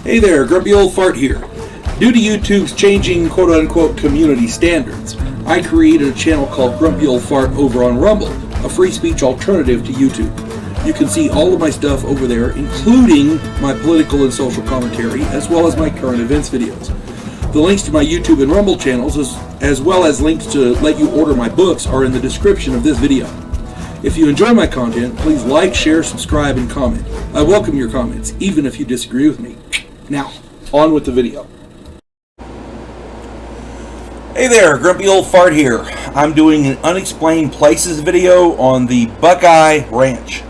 Hey there, Grumpy Old Fart here. Due to YouTube's changing quote-unquote community standards, I created a channel called Grumpy Old Fart over on Rumble, a free speech alternative to YouTube. You can see all of my stuff over there, including my political and social commentary, as well as my current events videos. The links to my YouTube and Rumble channels, as well as links to let you order my books, are in the description of this video. If you enjoy my content, please like, share, subscribe, and comment. I welcome your comments, even if you disagree with me. Now, on with the video. Hey there, Grumpy Old Fart here. I'm doing an Unexplained Places video on the Buckeye Ranch.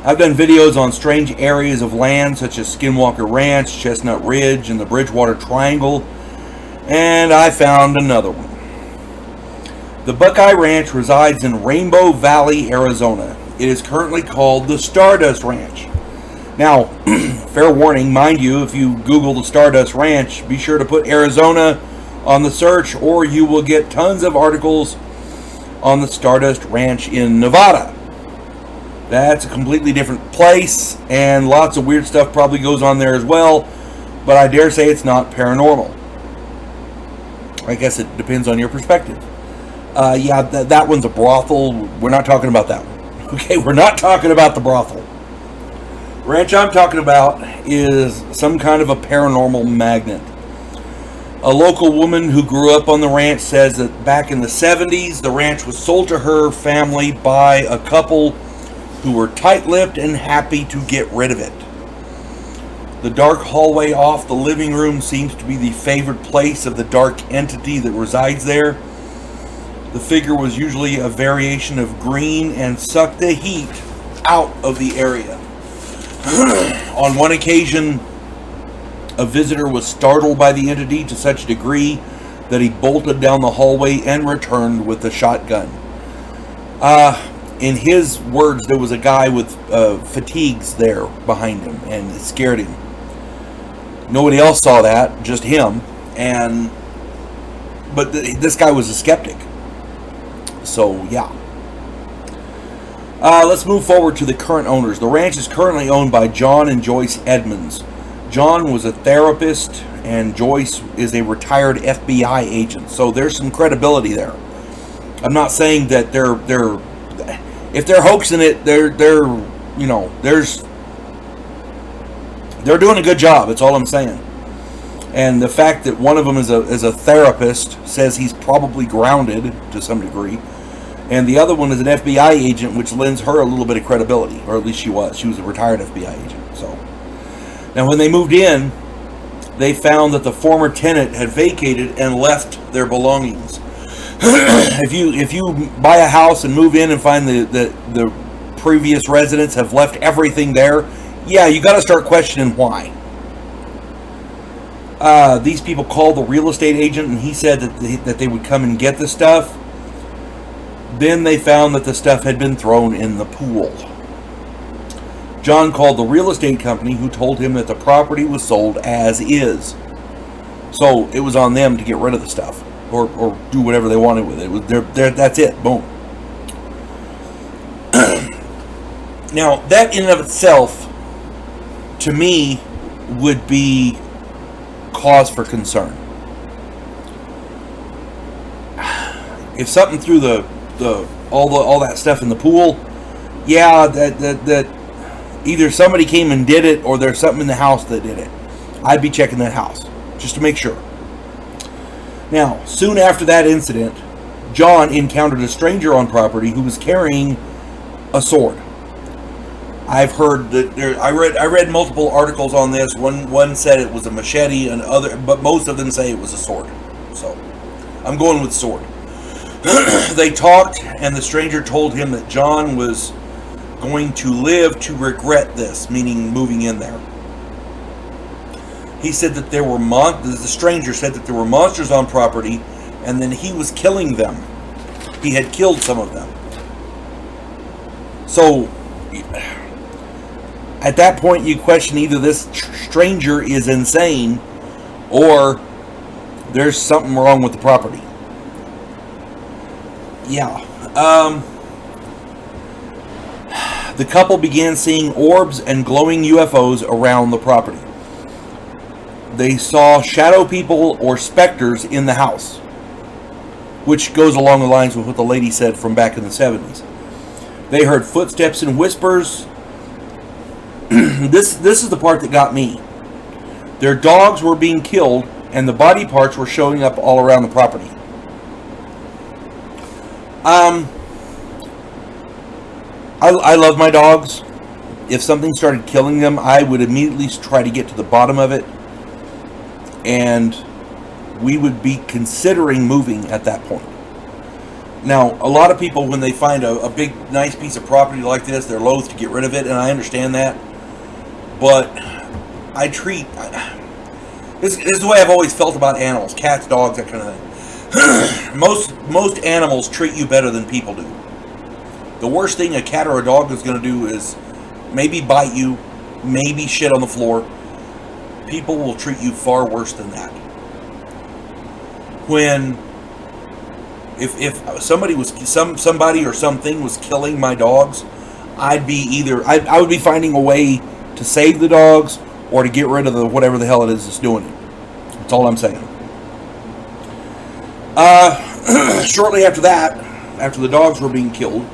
I've done videos on strange areas of land such as Skinwalker Ranch, Chestnut Ridge, and the Bridgewater Triangle, and I found another one. The Buckeye Ranch resides in Rainbow Valley, Arizona. It is currently called the Stardust Ranch. Now, fair warning, mind you, if you Google the Stardust Ranch, be sure to put Arizona on the search or you will get tons of articles on the Stardust Ranch in Nevada. That's a completely different place and lots of weird stuff probably goes on there as well, but I dare say it's not paranormal. I guess it depends on your perspective. Yeah, that one's a brothel. We're not talking about that one. Okay, we're not talking about the brothel. Ranch I'm talking about is some kind of a paranormal magnet. A local woman who grew up on the ranch says that back in the 70s, the ranch was sold to her family by a couple who were tight-lipped and happy to get rid of it. The dark hallway off the living room seems to be the favorite place of the dark entity that resides there. The figure was usually a variation of green and sucked the heat out of the area. On one occasion, a visitor was startled by the entity to such a degree that he bolted down the hallway and returned with the shotgun. In his words, there was a guy with fatigues there behind him, and it scared him. Nobody else saw that, just him. But this guy was a skeptic. So, yeah. Let's move forward to the current owners. The ranch is currently owned by John and Joyce Edmonds. John was a therapist, and Joyce is a retired FBI agent. So there's some credibility there. I'm not saying that they're if they're hoaxing it, they're doing a good job. That's all I'm saying. And the fact that one of them is a therapist says he's probably grounded to some degree. And the other one is an FBI agent, which lends her a little bit of credibility. Or at least she was. She was a retired FBI agent. So now when they moved in, they found that the former tenant had vacated and left their belongings. If you buy a house and move in and find the previous residents have left everything there, yeah, you got to start questioning why. These people called the real estate agent, and he said that they would come and get the stuff. Then they found that the stuff had been thrown in the pool. John called the real estate company, who told him that the property was sold as is. So it was on them to get rid of the stuff or do whatever they wanted with it. That's it. Boom. Now, that in and of itself, to me, would be cause for concern. If something threw all that stuff in the pool, yeah, that either somebody came and did it or there's something in the house that did it. I'd be checking that house just to make sure. Now, soon after that incident, John encountered a stranger on property who was carrying a sword. I've heard that I read multiple articles on this. One said it was a machete, but most of them say it was a sword. So, I'm going with sword. They talked, and the stranger told him that John was going to live to regret this, meaning moving in there. He said that the stranger said that there were monsters on property, and then he was killing them. He had killed some of them. So, at that point, you question either this stranger is insane or there's something wrong with the property. Yeah. The couple began seeing orbs and glowing UFOs around the property. they saw shadow people or specters in the house, which goes along the lines with what the lady said from back in the 70s. They heard footsteps and whispers. This is the part that got me. Their dogs were being killed, and the body parts were showing up all around the property. I love my dogs. If something started killing them, I would immediately try to get to the bottom of it, and we would be considering moving at that point. Now, a lot of people, when they find a big, nice piece of property like this, they're loath to get rid of it, and I understand that. But this is the way I've always felt about animals, cats, dogs, that kind of thing. Most animals treat you better than people do. The worst thing a cat or a dog is going to do is maybe bite you, maybe shit on the floor. People will treat you far worse than that. If somebody or something was killing my dogs, I would be finding a way to save the dogs or to get rid of whatever the hell it is that's doing it. That's all I'm saying. Shortly after that, after the dogs were being killed,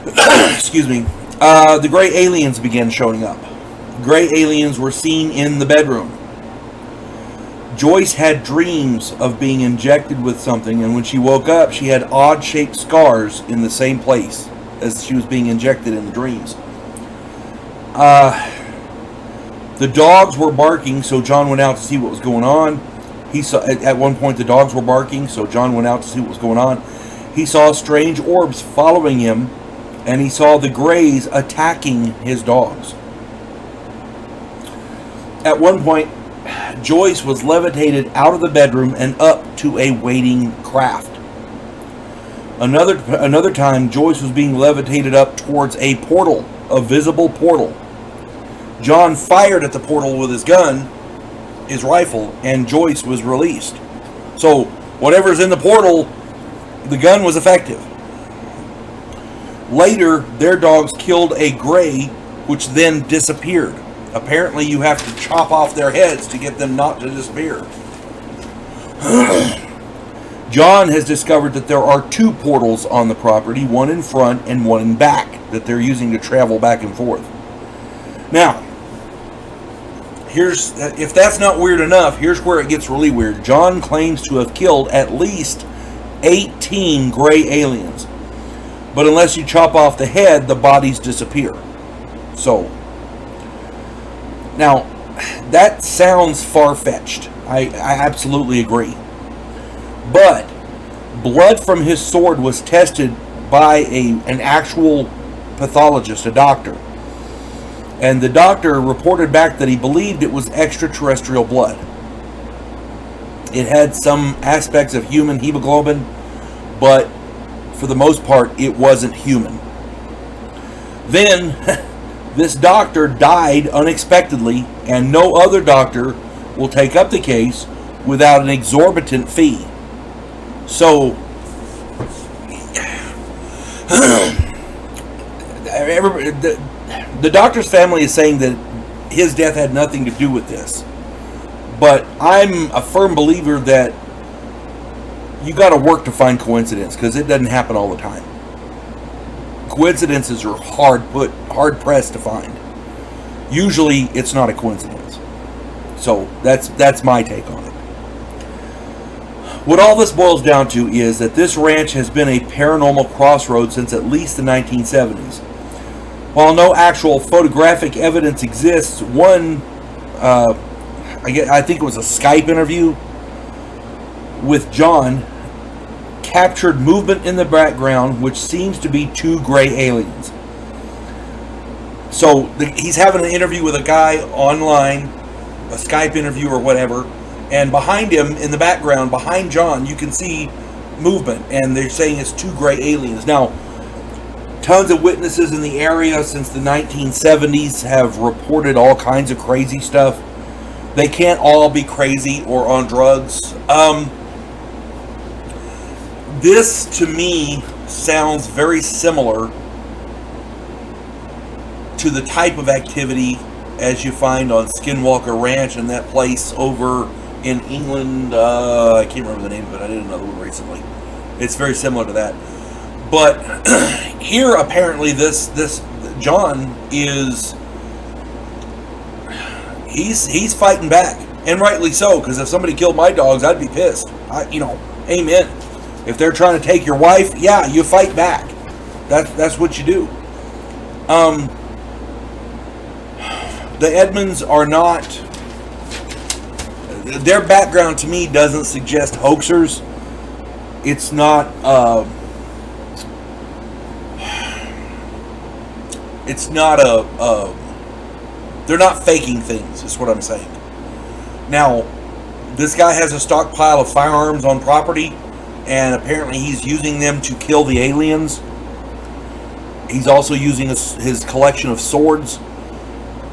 excuse me, the gray aliens began showing up. Gray aliens were seen in the bedroom. Joyce had dreams of being injected with something, and when she woke up, she had odd-shaped scars in the same place as she was being injected in the dreams. The dogs were barking, so John went out to see what was going on. He saw at one point the dogs were barking, so John went out to see what was going on. He saw strange orbs following him, and he saw the Greys attacking his dogs. At one point, Joyce was levitated out of the bedroom and up to a waiting craft. Another time, Joyce was being levitated up towards a portal, a visible portal. John fired at the portal with his gun, his rifle, and Joyce was released. So, whatever's in the portal, the gun was effective. Later, their dogs killed a gray, which then disappeared. Apparently, you have to chop off their heads to get them not to disappear. John has discovered that there are two portals on the property, one in front and one in back, that they're using to travel back and forth. Now, if that's not weird enough, here's where it gets really weird. John claims to have killed at least 18 gray aliens. But unless you chop off the head, the bodies disappear. So, now, that sounds far-fetched. I absolutely agree. But blood from his sword was tested by an actual pathologist, a doctor. And the doctor reported back that he believed it was extraterrestrial blood. It had some aspects of human hemoglobin, but for the most part, it wasn't human. Then, this doctor died unexpectedly, and no other doctor will take up the case without an exorbitant fee. So, the doctor's family is saying that his death had nothing to do with this. But I'm a firm believer that you got to work to find coincidence, because it doesn't happen all the time. Coincidences are hard pressed to find. Usually, it's not a coincidence. So that's my take on it. What all this boils down to is that this ranch has been a paranormal crossroads since at least the 1970s. While no actual photographic evidence exists, one, I think it was a Skype interview with John, captured movement in the background, which seems to be two gray aliens. So he's having an interview with a guy online, a Skype interview or whatever, and behind him, in the background, behind John, you can see movement, and they're saying it's two gray aliens. Now, tons of witnesses in the area since the 1970s have reported all kinds of crazy stuff. They can't all be crazy or on drugs. This, to me, sounds very similar to the type of activity as you find on Skinwalker Ranch and that place over in England. I can't remember the name of it. I did another one recently. It's very similar to that. But here, apparently, this John is he's fighting back, and rightly so. Because if somebody killed my dogs, I'd be pissed. Amen. If they're trying to take your wife, yeah, you fight back. That's what you do. The Edmonds are not. Their background to me doesn't suggest hoaxers. It's not. It's not they're not faking things, is what I'm saying. Now, this guy has a stockpile of firearms on property, and apparently he's using them to kill the aliens. He's also using his collection of swords.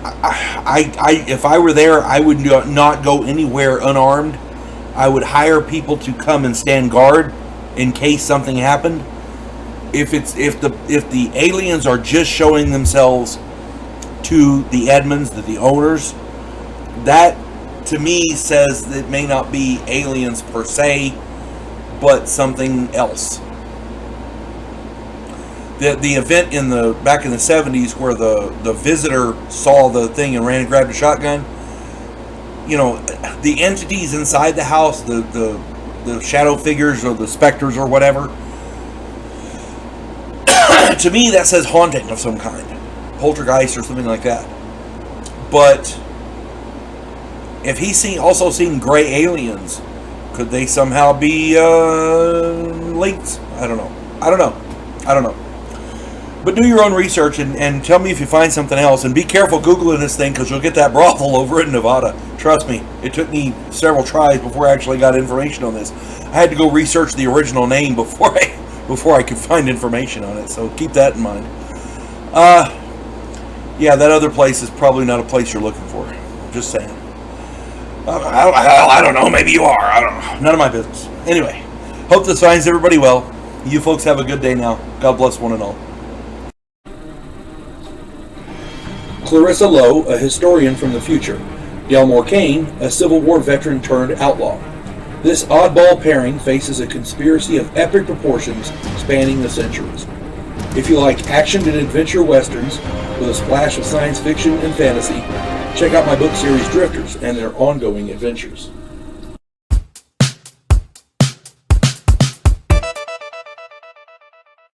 If I were there, I would not go anywhere unarmed. I would hire people to come and stand guard in case something happened. If the aliens are just showing themselves to the Edmonds, the owners, that to me says that it may not be aliens per se, but something else. The event back in the 70s where the visitor saw the thing and ran and grabbed a shotgun, the entities inside the house, the shadow figures or the specters or whatever, to me that says haunting of some kind, poltergeist or something like that. But if he's also seen gray aliens, could they somehow be linked? I don't know. But do your own research and tell me if you find something else. And be careful Googling this thing, because you'll get that brothel over in Nevada. Trust me, it took me several tries before I actually got information on this. I had to go research the original name before I could find information on it. So keep that in mind. Yeah, that other place is probably not a place you're looking for. Just saying. I don't know. Maybe you are. I don't know. None of my business. Anyway, hope this finds everybody well. You folks have a good day now. God bless one and all. Clarissa Lowe, a historian from the future. Delmore Kane, a Civil War veteran turned outlaw. This oddball pairing faces a conspiracy of epic proportions spanning the centuries. If you like action and adventure westerns with a splash of science fiction and fantasy, check out my book series Drifters and their ongoing adventures.